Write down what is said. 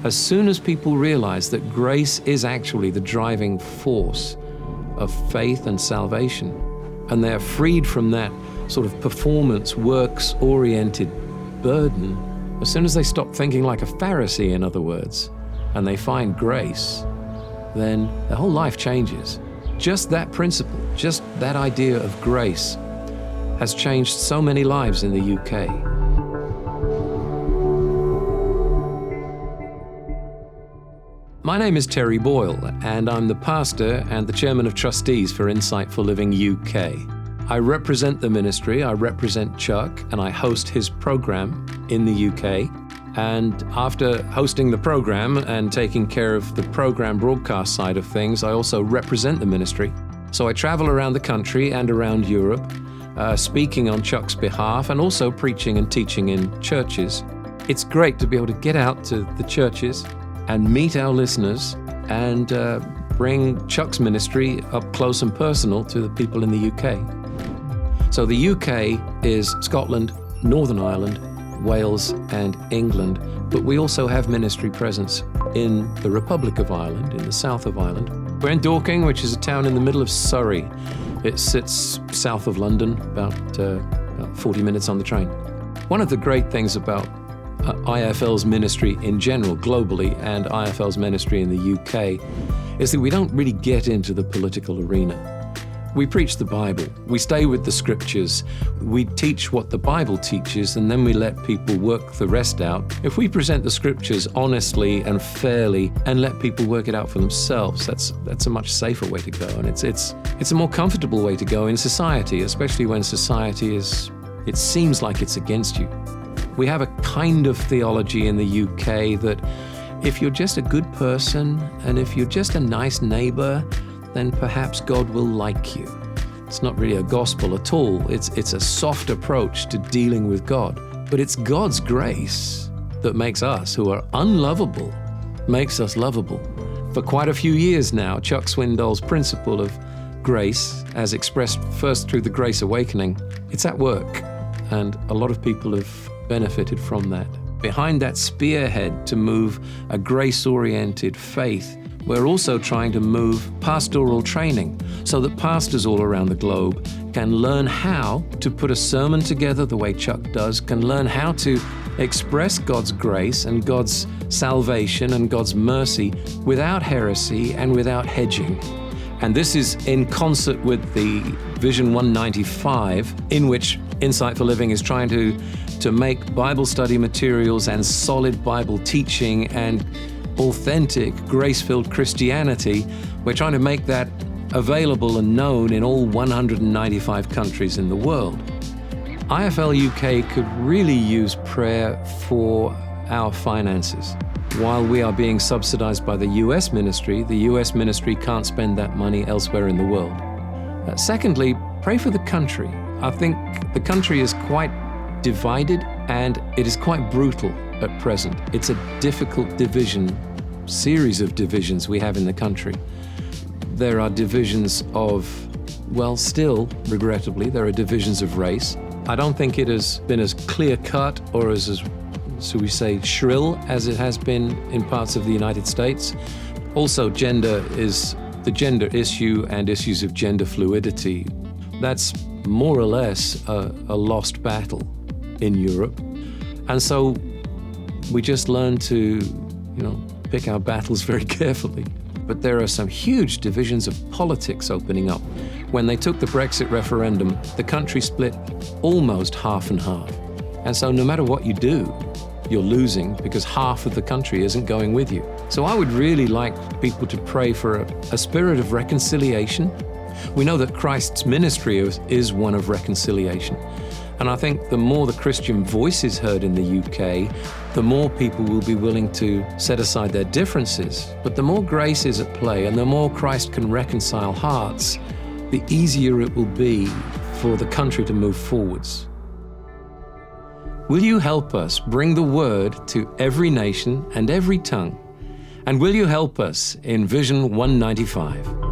as soon as people realize that grace is actually the driving force of faith and salvation, and they're freed from that sort of performance, works-oriented burden, as soon as they stop thinking like a Pharisee, in other words, and they find grace, then their whole life changes. Just that principle, just that idea of grace has changed so many lives in the UK. My name is Terry Boyle, and I'm the pastor and the chairman of trustees for Insightful Living UK. I represent the ministry, I represent Chuck, and I host his program in the UK. And after hosting the program and taking care of the program broadcast side of things, I also represent the ministry. So I travel around the country and around Europe, speaking on Chuck's behalf and also preaching and teaching in churches. It's great to be able to get out to the churches and meet our listeners and bring Chuck's ministry up close and personal to the people in the UK. So the UK is Scotland, Northern Ireland, Wales and England, but we also have ministry presence in the Republic of Ireland, in the south of Ireland. We're in Dorking, which is a town in the middle of Surrey. It sits south of London, about 40 minutes on the train. One of the great things about IFL's ministry in general, globally, and IFL's ministry in the UK, is that we don't really get into the political arena. We preach the Bible, we stay with the scriptures, we teach what the Bible teaches, and then we let people work the rest out. If we present the scriptures honestly and fairly and let people work it out for themselves, that's a much safer way to go, and it's a more comfortable way to go in society, especially when society it seems like it's against you. We have a kind of theology in the UK that if you're just a good person and if you're just a nice neighbor, then perhaps God will like you. It's not really a gospel at all. It's a soft approach to dealing with God. But it's God's grace that makes us, who are unlovable, makes us lovable. For quite a few years now, Chuck Swindoll's principle of grace, as expressed first through the Grace Awakening, it's at work. And a lot of people have benefited from that. Behind that spearhead to move a grace-oriented faith, we're also trying to move pastoral training so that pastors all around the globe can learn how to put a sermon together the way Chuck does, can learn how to express God's grace and God's salvation and God's mercy without heresy and without hedging. And this is in concert with the Vision 195, in which Insightful Living is trying to make Bible study materials and solid Bible teaching and authentic, grace-filled Christianity. We're trying to make that available and known in all 195 countries in the world. IFL UK could really use prayer for our finances. While we are being subsidized by the US ministry can't spend that money elsewhere in the world. Secondly, pray for the country. I think the country is quite divided and it is quite brutal at present. It's a difficult series of divisions we have in the country. There are divisions of, still, regrettably, there are divisions of race. I don't think it has been as clear-cut or as we say, shrill as it has been in parts of the United States. Also, gender is the gender issue and issues of gender fluidity. That's more or less a lost battle in Europe. And so we just learn to, pick our battles very carefully. But there are some huge divisions of politics opening up. When they took the Brexit referendum, the country split almost half and half. And so no matter what you do, you're losing because half of the country isn't going with you. So I would really like people to pray for a spirit of reconciliation. We know that Christ's ministry is one of reconciliation. And I think the more the Christian voice is heard in the UK, the more people will be willing to set aside their differences. But the more grace is at play and the more Christ can reconcile hearts, the easier it will be for the country to move forwards. Will you help us bring the word to every nation and every tongue? And will you help us in Vision 195?